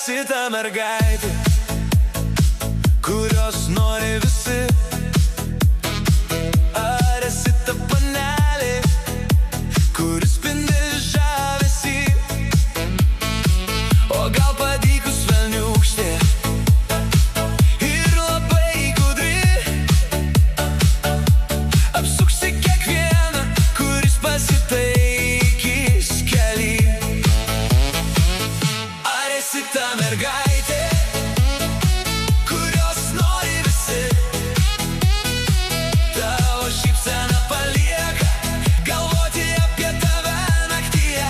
esi ta mergaitė, kurios nori visi? Ar esi ta panelė, kuris spindi žavesį? O gal padykus velniūkštė ir labai gudri, apsuksi kiekvieną, kuris pasitaikys kely? Ar esi ta mergaitė, kurios nori visi? Tavo šypsena palieka galvoti apie tave naktyje.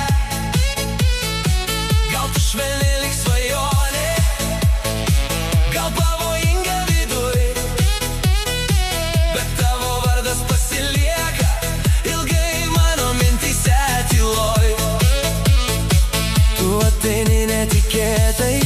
Gal tu švelni lyg svajonė, gal pavojinga viduj, bet tavo vardas pasilieka ilgai mano mintyse tyloj. Tu ateini netikėtai,